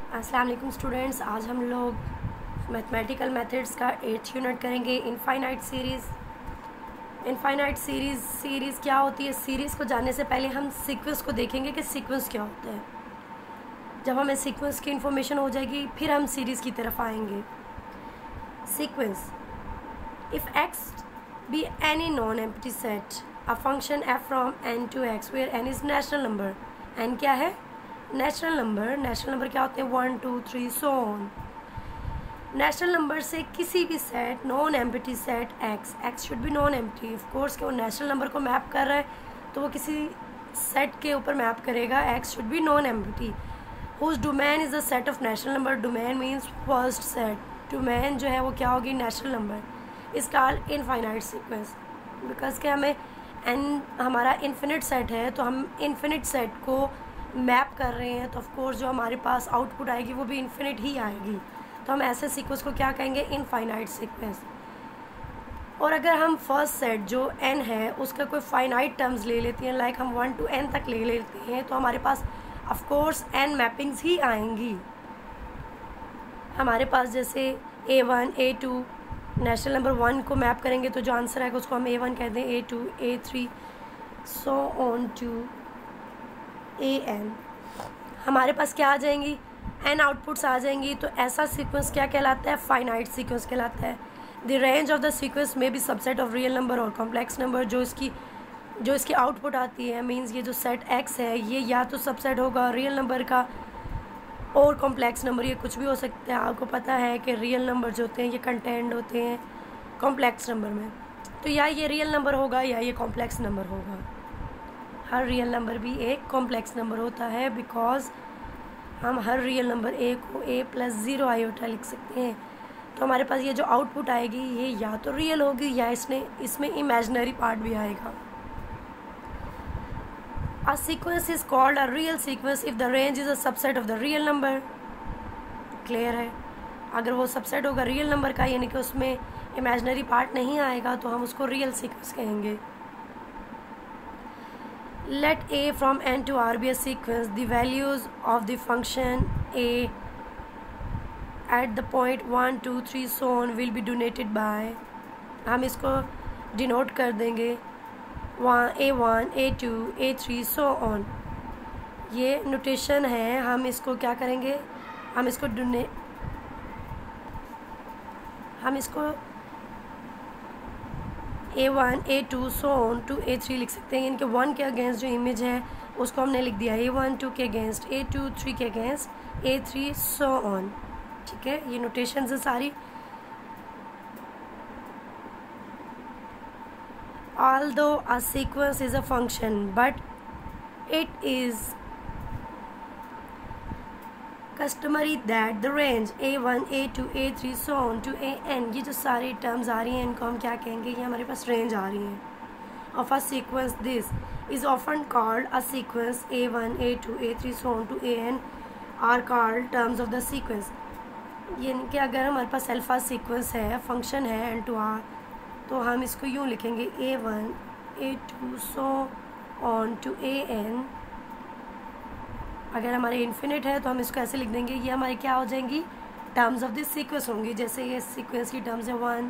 अस्सलाम वालेकुम स्टूडेंट्स, आज हम लोग मैथमेटिकल मेथड्स का 8th यूनिट करेंगे। इनफाइनाइट सीरीज़ क्या होती है। सीरीज़ को जानने से पहले हम सीक्वेंस को देखेंगे कि सीक्वेंस क्या होता है। जब हमें सीक्वेंस की इन्फॉर्मेशन हो जाएगी फिर हम सीरीज़ की तरफ आएंगे। Sequence, if X be any non empty set a function F from n to x where n is natural number. n क्या है? नेचुरल नंबर क्या होते हैं? 1 2 3 सो ऑन। नेचुरल नंबर से किसी भी set, non empty set x should be non empty. Of course कि वो नेचुरल नंबर को मैप कर रहा है तो वो किसी सेट के ऊपर मैप करेगा। x should be non empty whose domain is the set of natural number. Domain means first set. Domain जो है वो क्या होगी? Natural number. Is called infinite sequence because के हमें n हमारा इन्फिनिट सेट है तो हम इन्फिनिट सेट को मैप कर रहे हैं तो ऑफ कोर्स जो हमारे पास आउटपुट आएगी वो भी इन्फिनिट ही आएगी। तो हम ऐसे सीक्वेंस को क्या कहेंगे? Infinite sequence. और अगर हम फर्स्ट सेट जो n है उसका कोई फाइनाइट टर्म्स ले लेते हैं, लाइक हम 1 to n तक ले लेते हैं, तो हमारे पास ऑफ कोर्स n मैपिंग्स ही आएंगी। हमारे पास जैसे a1 a2 नेचुरल नंबर 1 को मैप करेंगे तो जो आंसर आएगा उसको हम a1 कहते हैं, a2 a3 so on to an। हमारे पास क्या आ जाएंगी? n आउटपुट्स आ जाएंगी। तो ऐसा सीक्वेंस क्या कहलाता है? फाइनाइट सीक्वेंस कहलाता है। The range of the sequence में भी सबसेट ऑफ रियल नंबर और कॉम्प्लेक्स नंबर जो इसकी आउटपुट आती है, मींस ये जो सेट x है ये या तो सबसेट होगा रियल नंबर का और कॉम्प्लेक्स नंबर, ये कुछ भी हो सकता है। आपको पता है कि रियल नंबर जो होते हैं ये कंटेंट होते हैं कॉम्प्लेक्स नंबर में, तो या ये रियल नंबर होगा या ये कॉम्प्लेक्स नंबर होगा। हर रियल नंबर भी एक कॉम्प्लेक्स नंबर होता है बिकॉज हम हर रियल नंबर a को a+0 आयोटा लिख सकते हैं। तो हमारे पास ये जो आउटपुट आएगी ये या तो रियल होगी या इसमें इमेजिनरी पार्ट भी आएगा। A sequence is called a real sequence if the range is a subset of the real number। Clear है? अगर वो सबसेट होगा रियल नंबर का यानी कि उसमें इमेजिनरी पार्ट नहीं आएगा तो हम उसको रियल सीक्वेंस कहेंगे। Let a from n to r be a sequence. The values of the function a at the point 1 2 3 so on will be denoted by, हम इसको डिनोट कर देंगे a1 a2 a3 so on। ये notation है, हम इसको क्या करेंगे? हम इसको a1 a2 so on to a3 लिख सकते हैं। इनके 1 के अगेंस्ट जो इमेज है उसको हमने लिख दिया a1 2 के अगेंस्ट, a2 3 के अगेंस्ट, a3 so on। ठीक है, ये नोटेशंस है सारी। Although a sequence is a function but it is customary that the range a1 a2 a3 so on to an, ये जो सारी टर्म्स आ रही हैं इनको हम क्या कहेंगे? ये हमारे पास रेंज आ रही है of a sequence। this is often called a sequence। a1 a2 a3 so on to an are called terms of the sequence। यानी कि अगर हमारे पास अल्फा सीक्वेंस है, फंक्शन है n to r, तो हम इसको यूँ लिखेंगे a1 a2 so on to an। अगर हमारे इन्फिनिट है तो हम इसको ऐसे लिख देंगे, ये हमारी क्या हो जाएंगी? टर्म्स ऑफ दिस सीक्वेंस होंगी। जैसे ये सीक्वेंस की टर्म्स है 1,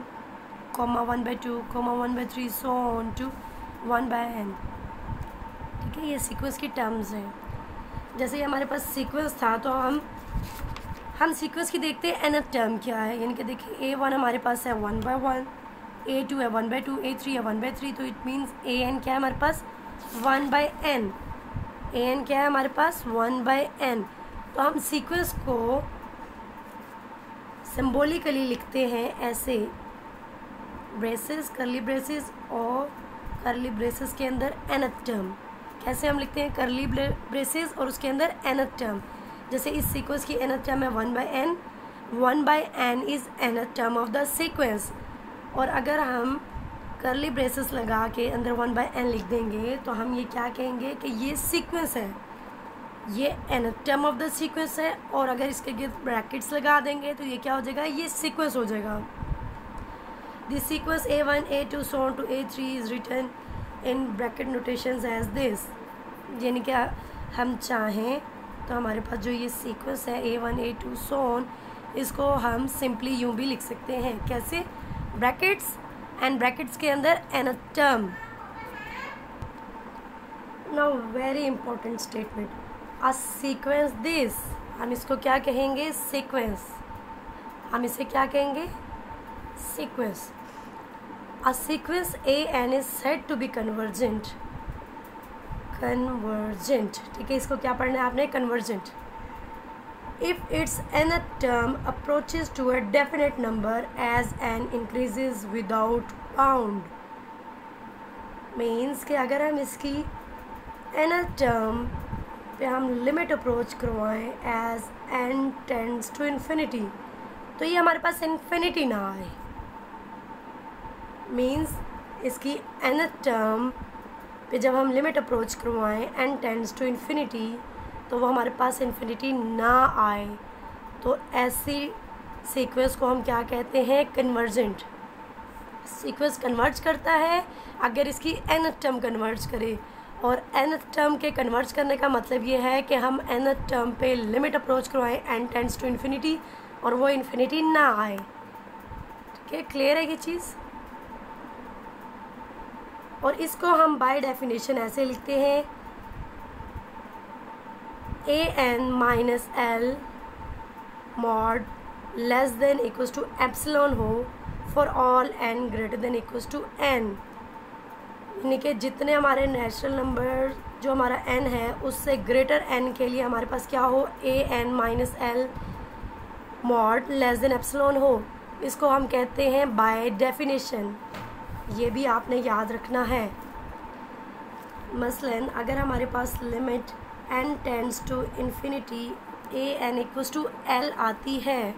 1/2, 1/3 सो ऑन टू 1/n। ठीक है, ये सीक्वेंस की टर्म्स हैं। जैसे ये हमारे पास सीक्वेंस था तो हम सीक्वेंस की देखते हैं nth टर्म क्या है। यानी कि देखिए a1 हमारे पास है 1/1, a2 है 1/2, a3 है 1/3, तो इट मीन्स an क्या है हमारे पास? 1/n। an क्या है हमारे पास? 1/n। तो हम सीक्वेंस को सिंबॉलिकली लिखते हैं ऐसे, ब्रेसेस, करली ब्रेसेस और करली ब्रेसेस के अंदर nth टर्म। कैसे हम लिखते हैं? करली ब्रेसेस और उसके अंदर nth टर्म। जैसे इस सीक्वेंस की nth टर्म है 1/n, 1/n is nth term of the sequence. और अगर हम करली ब्रेसेस लगा के अंदर 1/n लिख देंगे तो हम ये क्या कहेंगे कि ये सीक्वेंस है, ये nth term of the sequence है। और अगर इसके गिर्द ब्रैकेट्स लगा देंगे तो ये क्या हो जाएगा? ये सीक्वेंस हो जाएगा। This sequence a1 a2 so on to a3 is written in bracket notations as this. यानी कि हम चाहें तो हमारे पास जो ये सीक्वेंस है A1 A2 सो ऑन, इसको हम सिंपली यूँ भी लिख सकते हैं। कैसे? ब्रैकेट्स एंड ब्रैकेट्स के अंदर nth term. Now very important statement, a sequence this, हम इसको क्या कहेंगे? सीक्वेंस। हम इसे क्या कहेंगे? Sequence. A sequence AN is said to be convergent. Convergent, ठीक है, इसको क्या पढ़ना है आपने? Convergent. If it's nth term approaches to a definite number as n increases without bound, means कि अगर हम इसकी nth टर्म पे हम लिमिट अप्रोच करवाएं as n tends to infinity, तो ये हमारे पास इन्फिनिटी ना आए। मीन्स इसकी nth टर्म पे जब हम लिमिट अप्रोच करवाएं n टेंड्स टू इन्फिनिटी, तो वो हमारे पास इन्फिनिटी ना आए, तो ऐसी सीक्वेंस को हम क्या कहते हैं? कन्वर्जेंट। सीक्वेंस कन्वर्ज करता है अगर इसकी nth टर्म कन्वर्ज करे, और nth टर्म के कन्वर्ज करने का मतलब ये है कि हम nth टर्म पे लिमिट अप्रोच करवाएं n टेंड्स टू इन्फिनिटी और वो इन्फिनिटी ना आए। ठीक है, क्लियर है ये चीज़? और इसको हम बाय डेफिनेशन ऐसे लिखते हैं, AN minus L mod less than equals to epsilon हो for all n greater than equals to n, यानी कि जितने हमारे नेचुरल नंबर जो हमारा n है उससे ग्रेटर n के लिए हमारे पास क्या हो? AN minus L mod less than epsilon हो। इसको हम कहते हैं बाय डेफिनेशन। ये भी आपने याद रखना है। मसलन अगर हमारे पास limit n tends to infinity AN equals to L आती है,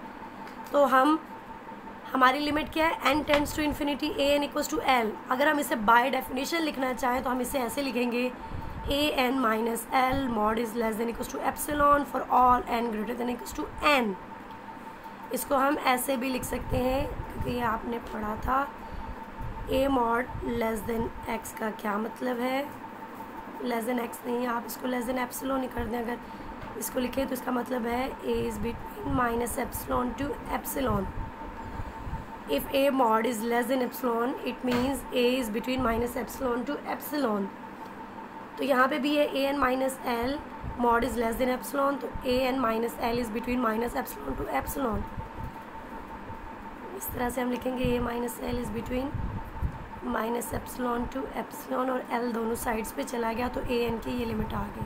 तो हमारी लिमिट क्या है? n tends to infinity AN equals to L। अगर हम इसे बाय डेफिनेशन लिखना चाहें तो हम इसे ऐसे लिखेंगे, AN minus L mod is less than equals to epsilon for all n greater than equals to n। इसको हम ऐसे भी लिख सकते हैं क्योंकि ये आपने पढ़ा था, A mod less then x का क्या मतलब है? लेस देन x नहीं, आप इसको लेस देन एप्सिलॉन ही कर दें। अगर इसको लिखें तो इसका मतलब है A is between minus epsilon to epsilon. If A mod is less than epsilon it means A is between minus epsilon to epsilon. तो यहाँ पे भी है AN minus L mod is less than epsilon, तो AN minus L is between minus epsilon to epsilon. इस तरह से हम लिखेंगे A minus L is between minus epsilon to epsilon, और L दोनों साइड्स पे चला गया तो AN की ये लिमिट आ गई।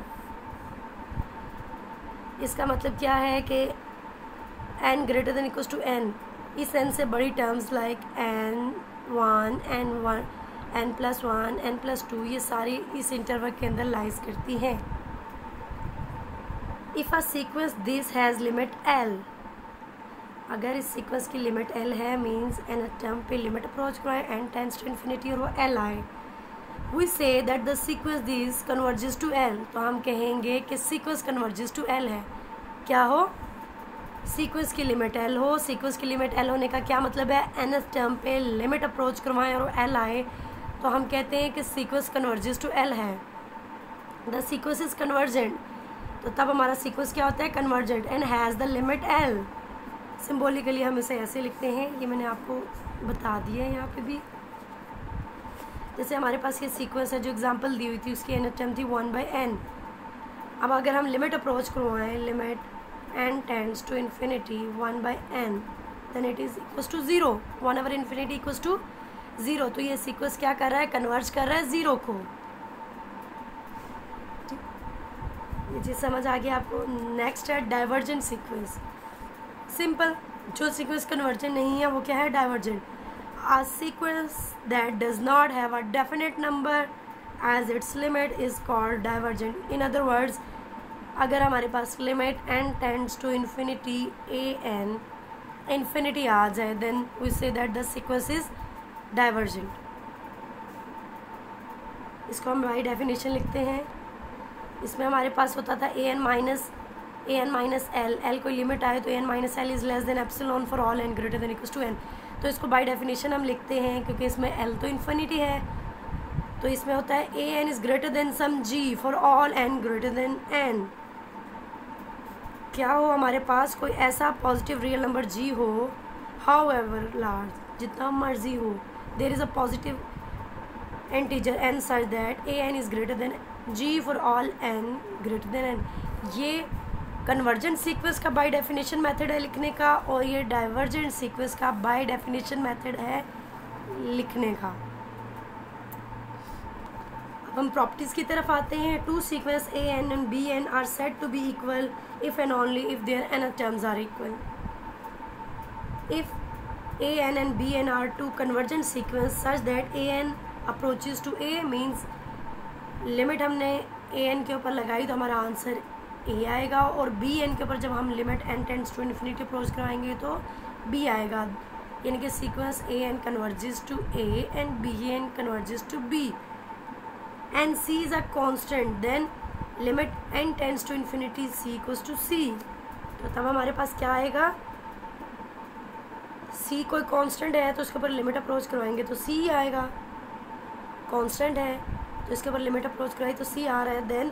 इसका मतलब क्या है कि n greater than equals to n, इस n से बड़ी terms like n1 n+1 n+2 ये सारी इस इंटरवल के अंदर लाइज करती हैं। If a sequence this has limit L, अगर इस सीक्वेंस की लिमिट L है मीन्स n टर्म पे लिमिट अप्रोच कराए n टेंड्स टू इन्फिनिटी और वो L आए, we say that the sequence this converges to L, तो हम कहेंगे कि सीक्वेंस कन्वर्जेस टू L है। क्या हो? सीक्वेंस की लिमिट L हो। सीक्वेंस की लिमिट L होने का क्या मतलब है? nth टर्म पे लिमिट अप्रोच करवाएं और L आए, तो हम कहते हैं कि सीक्वेंस कन्वर्जेस टू L है। द सीक्वेंस इज कन्वर्जेंट, तो तब हमारा सीक्वेंस क्या होता है? Convergent and has the limit L। Symbolically हम इसे ऐसे लिखते हैं, ये मैंने आपको बता दिया है यहाँ पे भी। जैसे हमारे पास ये सीक्वेंस है जो एग्जांपल दी हुई थी, उसकी nth टर्म थी 1/n। अब अगर हम लिमिट अप्रोच करवाएं, limit n tends to infinity 1/n, then it is equals to 0, 1/infinity equals to 0। तो ये सीक्वेंस क्या कर रहा है? कन्वर्ज कर रहा है 0 को। ये चीज़ समझ आ गया आपको? नेक्स्ट है डाइवर्जेंट सीक्वेंस। सिंपल, जो सीक्वेंस कन्वर्जेंट नहीं है वो क्या है? Divergent. A sequence that does not have a definite number as its limit is called divergent. In other words, अगर हमारे पास limit n tends to infinity an infinity आ जाए, then we say that the sequence is divergent. इसको हम by definition लिखते हैं। इसमें हमारे पास होता था an माइनस L कोई लिमिट आए तो an minus L is less than epsilon for all n greater than equals to n। तो इसको बाय डेफिनेशन हम लिखते हैं क्योंकि इसमें L तो इन्फिनिटी है, तो इसमें होता है AN is greater than some G for all n greater than n। क्या हो हमारे पास कोई ऐसा पॉजिटिव रियल नंबर g हो, हाउ एवर लार्ज, जितना मर्जी हो, there is a positive integer n such that an is greater than g for all n greater than n। ये कन्वर्जेंट सीक्वेंस का बाय डेफिनेशन मेथड है लिखने का, और ये डाइवर्जेंट सीक्वेंस का बाय डेफिनेशन मेथड है लिखने का। अब हम प्रॉपर्टीज की तरफ आते हैं। Two sequence A N and B N are said to be equal if and only if their N terms are equal. If A N and B N are two convergent sequence such that A N approaches to A, means limit हमने A N के ऊपर लगाई तो हमारा answer A आएगा, और B N के ऊपर जब हम limit N tends to infinity approach कराएंगे तो बी आएगा। यानी कि sequence A N converges to A and B N converges to B and C is a constant, then limit N tends to infinity C equals to C. तो तब हमारे पास क्या आएगा, सी कोई कांस्टेंट है तो उसके ऊपर लिमिट अप्रोच करवाएंगे तो सी आएगा, कांस्टेंट है तो इसके ऊपर लिमिट अप्रोच कराई तो सी आ रहा है। Then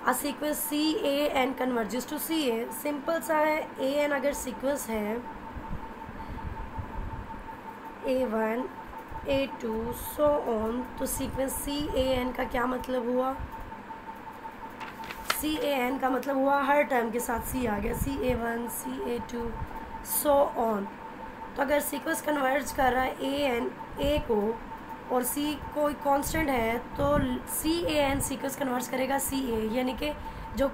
a sequence C A N converges to C A, simple सा है। ए एन अगर सीक्वेंस है A1 A2 सो ऑन, तो सीक्वेंस सी ए एन का क्या मतलब हुआ, सी ए एन का मतलब हुआ हर टर्म के साथ सी आ गया, CA1 CA2 सो ऑन। तो अगर सीक्वेंस कन्वर्ज कर रहा है ए एन ए को और सी कोई कांस्टेंट है तो सी ए एन सीक्वेंस कन्वर्ट करेगा सी ए, यानी कि जो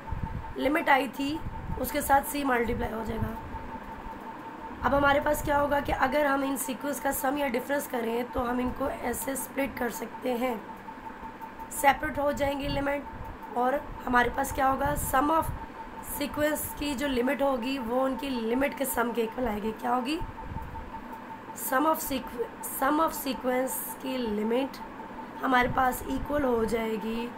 लिमिट आई थी उसके साथ सी मल्टीप्लाई हो जाएगा। अब हमारे पास क्या होगा कि अगर हम इन सीक्वेंस का सम या डिफरेंस करें तो हम इनको ऐसे स्प्लिट कर सकते हैं, सेपरेट हो जाएंगी लिमिट, और हमारे पास क्या होगा, सम ऑफ सीक्वेंस की जो लिमिट होगी वो उनकी लिमिट के सम के इक्वल आएगी। क्या होगी, सम ऑफ सीक्वेंस की लिमिट हमारे पास इक्वल हो जाएगी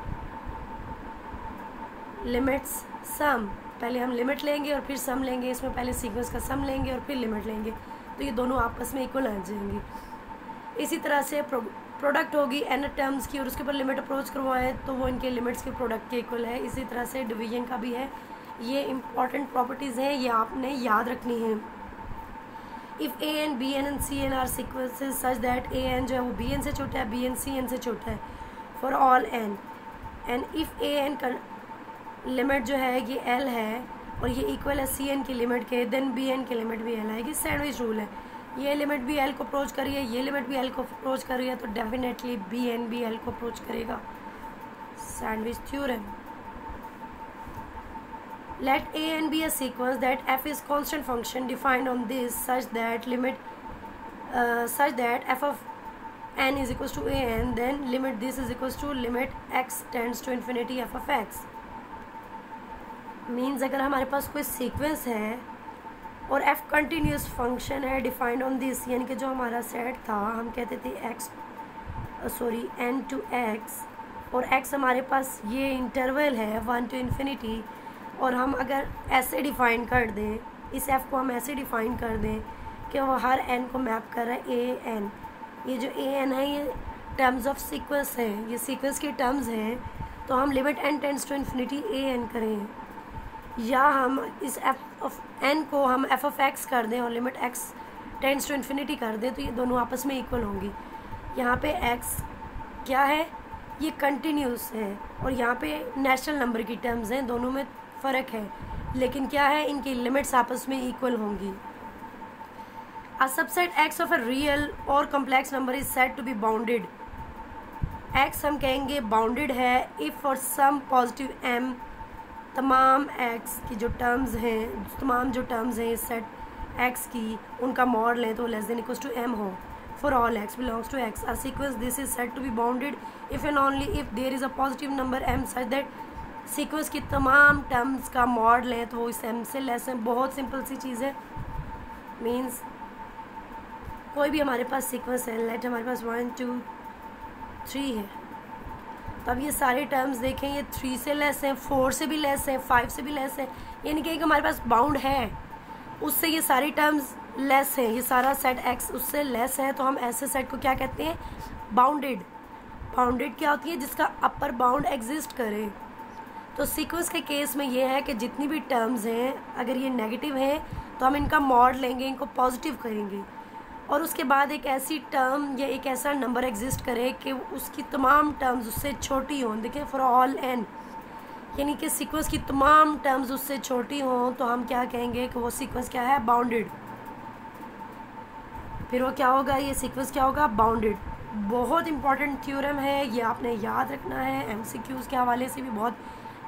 लिमिट्स सम। पहले हम लिमिट लेंगे और फिर सम लेंगे, इसमें पहले सीक्वेंस का सम लेंगे और फिर लिमिट लेंगे, तो ये दोनों आपस में इक्वल आ जाएंगी। इसी तरह से प्रोडक्ट होगी एन टर्म्स की और उसके ऊपर लिमिट अप्रोच करवाएं तो वो इनके लिमिट्स के प्रोडक्ट के इक्वल है। इसी तरह से डिवीजन का भी है। ये इंपॉर्टेंट प्रॉपर्टीज़ हैं, ये आपने याद रखनी है। If A N B N and C N are sequences such that A N जो है वो बी एन से छोटा है, बी एन सी एन से छोटा है for all N, and if A N का लिमिट जो है ये एल है और ये इक्वल है सी एन की लिमिट के, देन बी एन की लिमिट भी एल आएगी। सैंडविच रूल है, ये लिमिट भी एल को अप्रोच करी है, ये लिमिट भी एल को अप्रोच कर रही है, तो डेफिनेटली बी एन भी एल को अप्रोच करेगा। Sandwich theorem. Let a n be a sequence that f is constant function defined on this such that f of n is equals to a n, then limit this is equals to limit x tends to infinity f of x। Means अगर हमारे पास कोई sequence है और f continuous function है defined on this, यानी कि जो हमारा सेट था हम कहते थे n to x, और x हमारे पास ये इंटरवल है 1 to infinity, और हम अगर ऐसे डिफ़ाइन कर दें, इस f को हम ऐसे डिफ़ाइन कर दें कि वो हर n को मैप कर रहा है ए एन। ये जो ए एन है ये टर्म्स ऑफ सीक्वेंस है, ये सीक्वेंस की टर्म्स हैं, तो हम limit n tends to infinity A N करें, या हम इस f ऑफ n को हम f ऑफ x कर दें और limit x tends to infinity कर दें, तो ये दोनों आपस में इक्वल होंगी। यहाँ पे x क्या है, ये कंटिन्यूस है, और यहाँ पे नेचुरल नंबर की टर्म्स हैं, दोनों में फ़र्क है, लेकिन क्या है, इनकी लिमिट्स आपस में इक्वल होंगी। A subset x of a real और complex number is said to be bounded. x हम कहेंगे बाउंडेड है if for some positive m तमाम x की जो टर्म्स हैं, तमाम जो टर्म्स हैं इस सेट x की, उनका मॉड लें तो less than equals to m हो। For all x belongs to x a sequence this is said to be bounded if and only if there is a positive number m such that sequence की तमाम terms का mod लें तो वो इस m से less है। बहुत सिंपल सी चीज़ है। मीन्स कोई भी हमारे पास सीक्वेंस है, लेट हमारे पास 1 2 3 है, तो अब ये सारे टर्म्स देखें, ये 3 से लेस हैं, 4 से भी लेस हैं, 5 से भी लेस है, यानी कि हमारे पास बाउंड है, उससे ये सारी टर्म्स लेस हैं, ये सारा सेट x उससे लेस है, तो हम ऐसे सेट को क्या कहते हैं, बाउंडेड। बाउंडेड क्या होती है, जिसका अपर बाउंड एग्जिस्ट करे। तो सीक्वेंस के केस में ये है कि जितनी भी टर्म्स हैं अगर ये नेगेटिव हैं तो हम इनका मॉड लेंगे, इनको पॉजिटिव करेंगे, और उसके बाद एक ऐसी टर्म या एक ऐसा नंबर एग्जिस्ट करे कि उसकी तमाम टर्म्स उससे छोटी हों। देखिए फॉर ऑल n, यानी कि सीक्वेंस की तमाम टर्म्स उससे छोटी हों तो हम क्या कहेंगे कि वो सीक्वेंस क्या है, बाउंडेड। फिर वो क्या होगा, ये सीक्वेंस क्या होगा, बाउंडेड। बहुत इंपॉर्टेंट थ्योरम है, ये आपने याद रखना है, MCQs के हवाले से भी बहुत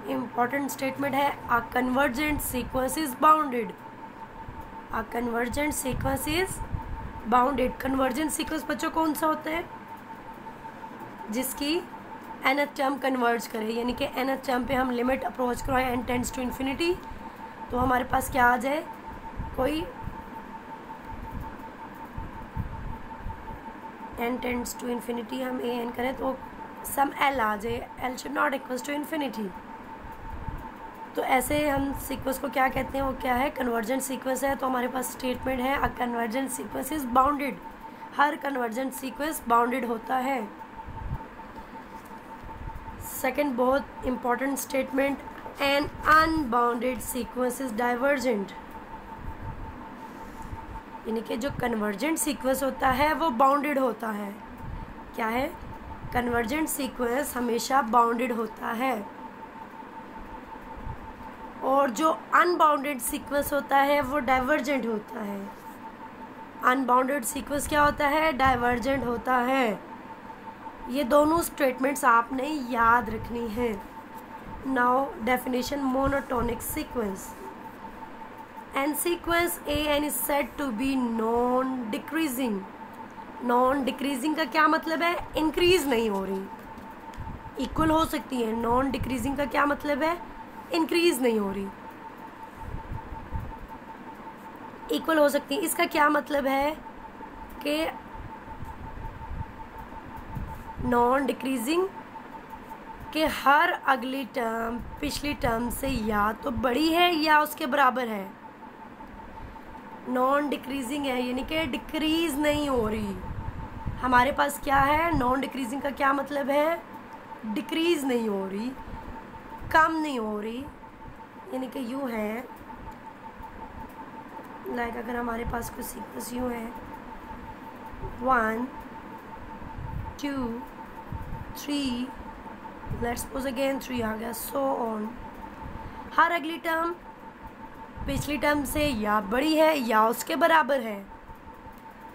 इंपॉर्टेंट स्टेटमेंट है। A convergent sequence is bounded, a convergent sequence is bounded. Convergent sequence बच्चों कौन सा होता है, जिसकी nth टर्म कन्वर्ज करे, यानी कि nth टर्म पे हम लिमिट अप्रोच कराएं n टेंड्स टू इन्फिनिटी, तो हमारे पास क्या आ जाए, कोई n टेंड्स टू इन्फिनिटी हम an करें तो सम l आ जाए, l should not equals to infinity. तो ऐसे हम सीक्वेंस को क्या कहते हैं, वो क्या है, कन्वर्जेंट सीक्वेंस है। तो हमारे पास स्टेटमेंट है a convergent sequence is bounded, हर कन्वर्जेंट सीक्वेंस बाउंडेड होता है। सेकंड बहुत important statement, an unbounded sequence is divergent, यानी कि जो कन्वर्जेंट सीक्वेंस होता है वो बाउंडेड होता है। क्या है, कन्वर्जेंट सीक्वेंस हमेशा बाउंडेड होता है, और जो अनबाउंडेड सीक्वेंस होता है वो डाइवर्जेंट होता है। अनबाउंडेड सीक्वेंस क्या होता है, डाइवर्जेंट होता है। ये दोनों स्टेटमेंट्स आपने याद रखनी है। Now definition monotonic sequence, an sequence A N is said to be non decreasing. Non decreasing का क्या मतलब है, इंक्रीज नहीं हो रही, इक्वल हो सकती है। नॉन डिक्रीजिंग का क्या मतलब है, इंक्रीज नहीं हो रही, इक्वल हो सकती है। इसका क्या मतलब है कि नॉन डिक्रीजिंग के हर अगली टर्म पिछली टर्म से या तो बड़ी है या उसके बराबर है। नॉन डिक्रीजिंग है यानी कि डिक्रीज नहीं हो रही। हमारे पास क्या है, नॉन डिक्रीजिंग का क्या मतलब है, डिक्रीज नहीं हो रही, कम नहीं हो रही, यानी कि यूँ है लाइक अगर हमारे पास कुछ सीक्वेंस यूँ है 1 2 3, लेट्स सपोज अगेन 3 आ गया, सो ऑन। हर अगली टर्म पिछली टर्म से या बड़ी है या उसके बराबर है।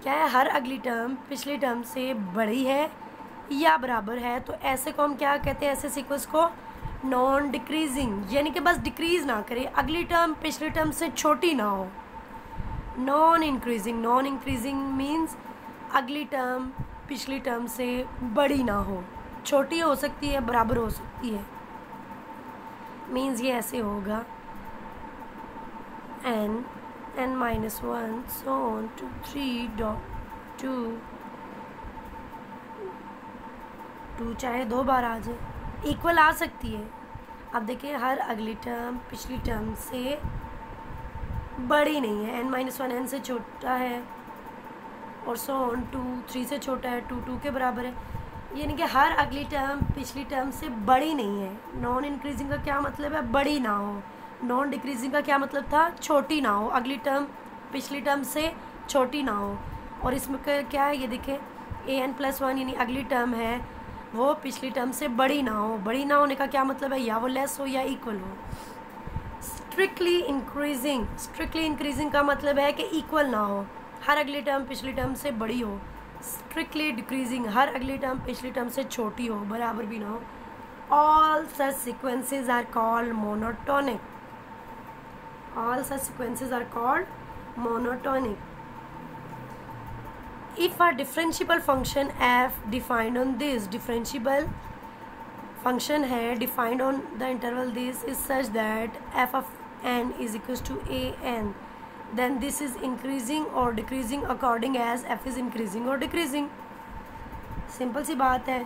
क्या है, हर अगली टर्म पिछली टर्म से बड़ी है या बराबर है। तो ऐसे को हम क्या कहते हैं, ऐसे सीक्वेंस को नॉन डिक्रीजिंग, यानी कि बस डिक्रीज ना करे, अगली टर्म पिछली टर्म से छोटी ना हो। Non increasing, non increasing means अगली टर्म पिछली टर्म से बड़ी ना हो, छोटी हो सकती है, बराबर हो सकती है। मीन्स ये ऐसे होगा n minus 1 so on to 3.2 2 चाहे 2 बार आ जाए, इक्वल आ सकती है। अब देखिए हर अगली टर्म पिछली टर्म से बड़ी नहीं है, n minus 1 n से छोटा है, और सो ऑन 2 3 से छोटा है, 2 2 के बराबर है, यानी कि हर अगली टर्म पिछली टर्म से बड़ी नहीं है। नॉन इंक्रीजिंग का क्या मतलब है, बड़ी ना हो। नॉन डिक्रीजिंग का क्या मतलब था, छोटी ना हो, अगली टर्म पिछली टर्म से छोटी ना हो। और इसमें क्या है, ये देखें an+1 यानी अगली टर्म है वो पिछली टर्म से बड़ी ना हो। बड़ी ना होने का क्या मतलब है, या वो लेस हो या इक्वल हो। स्ट्रिक्टली इंक्रीजिंग, स्ट्रिक्टली इंक्रीजिंग का मतलब है कि इक्वल ना हो, हर अगली टर्म पिछली टर्म से बड़ी हो। स्ट्रिक्टली डिक्रीजिंग, हर अगली टर्म पिछली टर्म से छोटी हो, बराबर भी ना हो। All such sequences are called monotonic, all such sequences are called monotonic. If a differentiable function f defined on this, differentiable function है defined on the interval this is such that f of n is equals to a n, then this is increasing or decreasing according as f is increasing or decreasing. Simple सी बात है,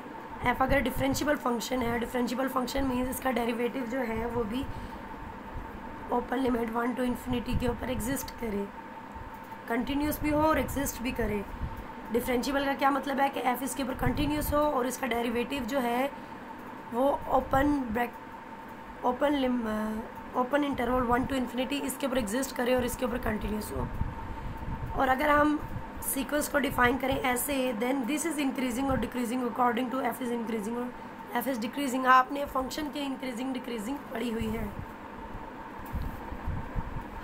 f अगर differentiable function है, differentiable function means इसका derivative जो है वो भी ओपन लिमिट 1 टू इन्फिनिटी के ऊपर एग्जिस्ट करे, कंटिन्यूस भी हो और एग्जिस्ट भी करे। डिफरेंशियबल का क्या मतलब है कि f इसके ऊपर कंटिन्यूस हो और इसका डेरिवेटिव जो है वो ओपन इंटरवल 1 to इन्फिनिटी इसके ऊपर एग्जिस्ट करे और इसके ऊपर कंटिन्यूस हो। और अगर हम सीक्वेंस को डिफाइन करें ऐसे, देन दिस इज़ इंक्रीजिंग और decreasing according to F is increasing और एफ इज़ डिक्रीजिंग। आपने फंक्शन के इंक्रीजिंग डिक्रीजिंग पढ़ी हुई है।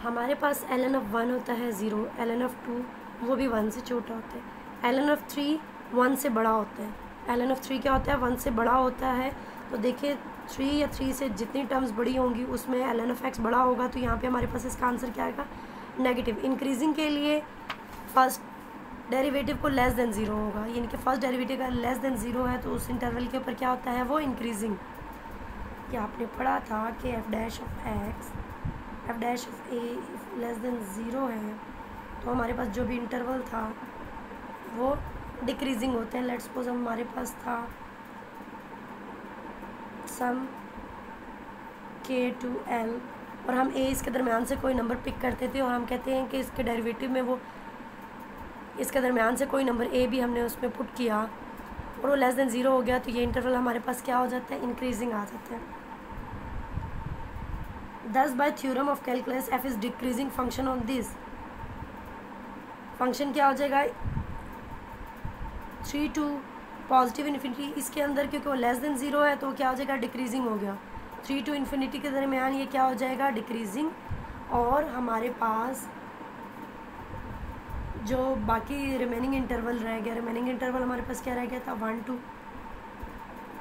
हमारे पास ln(1) होता है 0, ln(2) वो भी 1 से छोटा होता है, ln(3) 1 से बड़ा होता है। ln(3) क्या होता है? 1 से बड़ा होता है। तो देखिए 3 या 3 से जितनी टर्म्स बड़ी होंगी उसमें ln(x) बड़ा होगा, तो यहाँ पे हमारे पास इसका आंसर क्या आएगा? नेगेटिव। इंक्रीजिंग के लिए फर्स्ट डेरिवेटिव को लेस देन 0 होगा, यानी कि फर्स्ट डेरिवेटिव का लेस देन 0 है तो उस इंटरवल के ऊपर क्या होता है? वो इंक्रीजिंग। ये आपने पढ़ा था कि f' of a less than 0 है तो हमारे पास जो भी इंटरवल था वो डिक्रीजिंग होते हैं। लेट्स सपोज हमारे पास था सम k to l और हम a इसके दरमियान से कोई नंबर पिक करते थे और हम कहते हैं कि इसके डेरिवेटिव में वो इसके दरमियान से कोई नंबर a भी हमने उसमें पुट किया और वो लेस देन 0 हो गया, तो ये इंटरवल हमारे पास क्या हो जाता है? इंक्रीजिंग आ जाता है। Thus by theorem of calculus f is decreasing function on this function क्या हो जाएगा? 3 to पॉजिटिव इन्फिनिटी इसके अंदर, क्योंकि वो लेस देन 0 है तो क्या हो जाएगा? डिक्रीजिंग हो गया। 3 to इन्फिनिटी के दरमियान ये क्या हो जाएगा? डिक्रीजिंग। और हमारे पास जो बाकी रिमेनिंग इंटरवल रह गया, रिमेनिंग इंटरवल हमारे पास क्या रह गया था? 1 to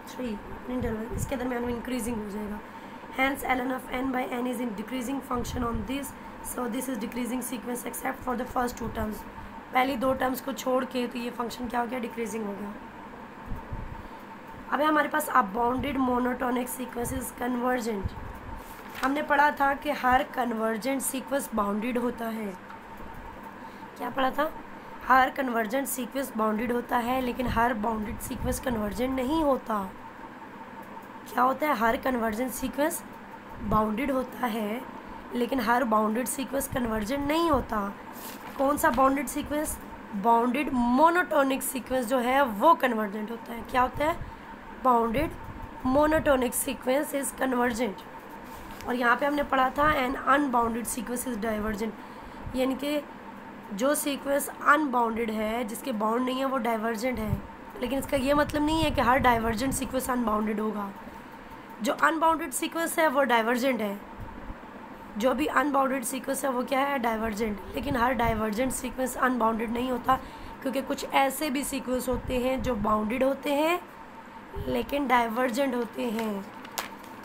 3 इंटरवल, इसके दरमियान में इंक्रीजिंग हो जाएगा। Hence ln of n by n is in decreasing function on this, so this is decreasing sequence except for the first 2 terms। पहली 2 टर्म्स को छोड़ के तो ये फंक्शन क्या हो गया? डिक्रीजिंग हो गया। अब हमारे पास अबाउंडेड मोनोटोनिक सीक्वेंस इज कन्वर्जेंट। हमने पढ़ा था कि हर कन्वर्जेंट सीक्वेंस बाउंडेड होता है। क्या पढ़ा था? हर कन्वर्जेंट सीक्वेंस बाउंडेड होता है, लेकिन हर बाउंडेड सीक्वेंस कन्वर्जेंट नहीं होता। क्या होता है? हर कन्वर्जेंट सीक्वेंस बाउंडेड होता है, लेकिन हर बाउंडेड सीक्वेंस कन्वर्जेंट नहीं होता। कौन सा bounded sequence? Bounded monotonic sequence जो है वो कन्वर्जेंट होता है। क्या होता है? Bounded monotonic sequence is convergent. और यहाँ पे हमने पढ़ा था an unbounded sequence is divergent, यानी कि जो सीक्वेंस अनबाउंडेड है, जिसके बाउंड नहीं है, वो डाइवर्जेंट है। लेकिन इसका ये मतलब नहीं है कि हर डाइवर्जेंट सीक्वेंस अनबाउंडेड होगा। जो अनबाउंडेड सीक्वेंस है वो डाइवर्जेंट है, जो भी अनबाउंडेड सीक्वेंस है वो क्या है? डाइवर्जेंट। लेकिन हर डाइवर्जेंट सीक्वेंस अनबाउंडेड नहीं होता, क्योंकि कुछ ऐसे भी सीक्वेंस होते हैं जो बाउंडेड होते हैं लेकिन डाइवर्जेंट होते हैं।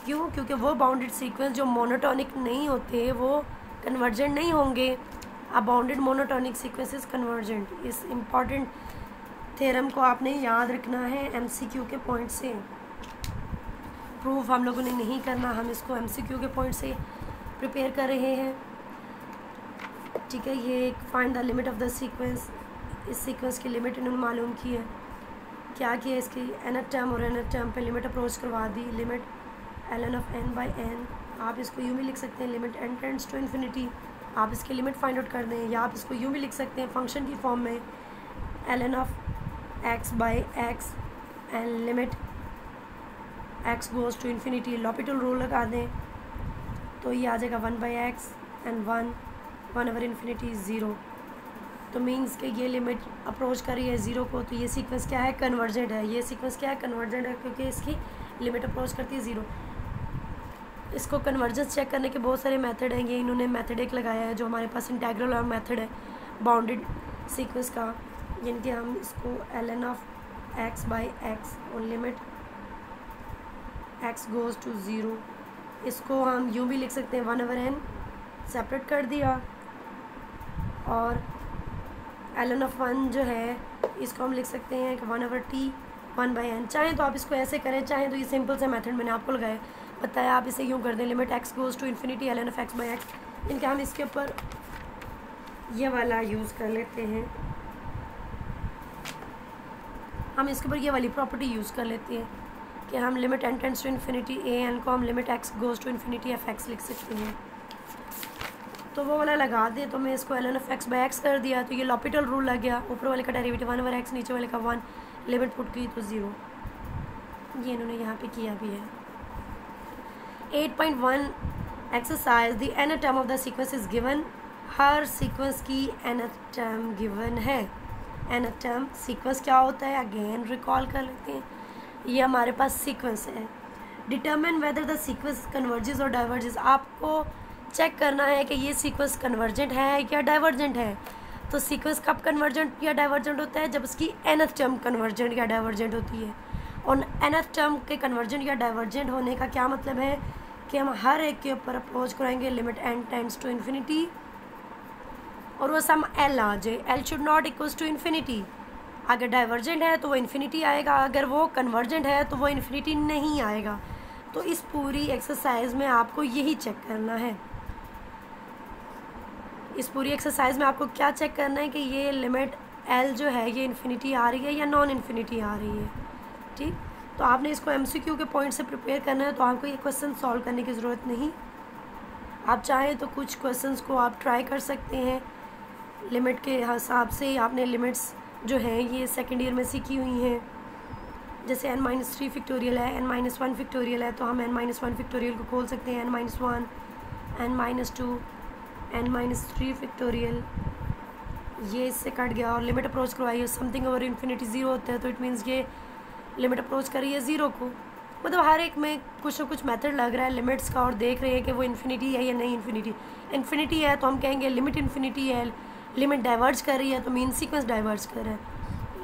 क्यों? क्योंकि वो बाउंडेड सीक्वेंस जो मोनोटोनिक नहीं होते वो कन्वर्जेंट नहीं होंगे। अबाउंडेड मोनोटोनिक सीक्वेंस इज कन्वर्जेंट। इस इम्पॉर्टेंट थ्योरम को आपने याद रखना है MCQ के पॉइंट से। प्रूफ हम लोगों ने नहीं करना, हम इसको MCQ के पॉइंट से प्रिपेयर कर रहे हैं। ठीक है, ये find the limit of the sequence, इस सीक्वेंस की लिमिट इन्होंने मालूम की है। क्या किया? इसकी nth टर्म और nth टर्म पे लिमिट अप्रोच करवा दी। Limit ln of n by n, आप इसको यूँ भी लिख सकते हैं limit n tends to infinity, आप इसकी लिमिट फाइंड आउट कर दें। या आप इसको यूँ भी लिख सकते हैं फंक्शन की फॉर्म में ln of x by x and limit x goes to infinity. L'Hopital rule लगा दें तो ये आ जाएगा 1 by x and 1 over infinity 0। तो मीन्स कि ये लिमिट अप्रोच कर रही है 0 को, तो ये सीक्वेंस क्या है? कन्वर्जेंट है। ये सीक्वेंस क्या है? कन्वर्जेंट है, क्योंकि इसकी लिमिट अप्रोच करती है 0। इसको कन्वर्जेंस चेक करने के बहुत सारे मेथड हैं। ये इन्होंने मेथड एक लगाया है जो हमारे पास इंटेग्रल और मेथड है बाउंडेड सीक्वेंस का, यानी कि हम इसको ln of x by x और लिमिट x गोज़ टू 0, इसको हम यूँ भी लिख सकते हैं 1 over n सेपरेट कर दिया, और ln of 1 जो है इसको हम लिख सकते हैं कि 1 over t 1 by n। चाहें तो आप इसको ऐसे करें, चाहें तो ये सिंपल सा मेथड मैंने आपको लगाया बताया, आप इसे यूँ कर दें limit x goes to infinity ln of x by x। इनके हम इसके ऊपर ये वाला यूज़ कर लेते हैं, हम इसके ऊपर ये वाली प्रॉपर्टी यूज़ कर लेते हैं कि हम limit n tends to infinity a n को हम limit x goes to infinity f(x) लिख सकते हैं। तो वो वाला लगा दे, तो मैं इसको ln of x by x कर दिया, तो ये लॉपिटल रूल लग गया। ऊपर वाले का डेरिवेटिव 1 over x, नीचे वाले का 1, लिमिट पुट की तो 0। ये इन्होंने यहाँ पे किया भी है। 8.1 exercise the nth term of the sequence is given. हर सीक्वेंस की एनर टर्म गिवन है। एनर टर्म सीक्वेंस क्या होता है अगेन रिकॉल कर लेते हैं। ये हमारे पास सीक्वेंस है। Determine whether the sequence converges और डाइवर्जेस। आपको चेक करना है कि ये सीक्वेंस कन्वर्जेंट है या डाइवर्जेंट है। तो सीक्वेंस कब कन्वर्जेंट या डाइवर्जेंट होता है, जब उसकी nth टर्म कन्वर्जेंट या डाइवर्जेंट होती है। और nth टर्म के कन्वर्जेंट या डाइवर्जेंट होने का क्या मतलब है कि हम हर एक के ऊपर अप्रोच कराएंगे limit n tends to infinity और वो सम l आ जाए। l should not equals to infinity. अगर डाइवर्जेंट है तो वो इन्फिनिटी आएगा, अगर वो कन्वर्जेंट है तो वो इन्फिनिटी नहीं आएगा। तो इस पूरी एक्सरसाइज में आपको यही चेक करना है। इस पूरी एक्सरसाइज में आपको क्या चेक करना है कि ये लिमिट l जो है ये इन्फिनिटी आ रही है या नॉन इन्फिनिटी आ रही है। ठीक, तो आपने इसको MCQ के पॉइंट से प्रिपेयर करना है, तो आपको ये क्वेश्चन सॉल्व करने की ज़रूरत नहीं। आप चाहें तो कुछ क्वेश्चंस को आप ट्राई कर सकते हैं लिमिट के हिसाब से। आपने लिमिट्स जो हैं ये सेकेंड ईयर में सीखी हुई हैं। जैसे n-3 फैक्टोरियल है, n-1 फैक्टोरियल है, तो हम n-1 फैक्टोरियल को खोल सकते हैं। n-1, n-2, n-3 फैक्टोरियल, ये इससे कट गया और लिमिट अप्रोच करवाइए समथिंग ओवर इन्फिनिटी 0 होता है, तो इट मीन्स ये लिमिट अप्रोच करिए 0 को। मतलब हर एक में कुछ ना कुछ मेथड लग रहा है लिमिट्स का और देख रहे हैं कि वो इन्फिनिटी है या नहीं इन्फिनिटी। इन्फिनिटी है तो हम कहेंगे लिमिट इन्फिनिटी है। लिमिट डाइवर्ज कर रही है तो मीन सीक्वेंस डाइवर्ज कर रहा है।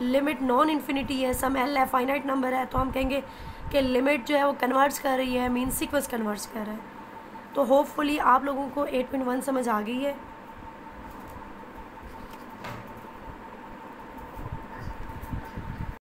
लिमिट नॉन इन्फिनिटी है, सम l है, फाइनाइट नंबर है, तो हम कहेंगे कि लिमिट जो है वो कन्वर्ज कर रही है, मीन सीक्वेंस कन्वर्ज कर रहा है। तो होपफुली आप लोगों को 8.1 समझ आ गई है।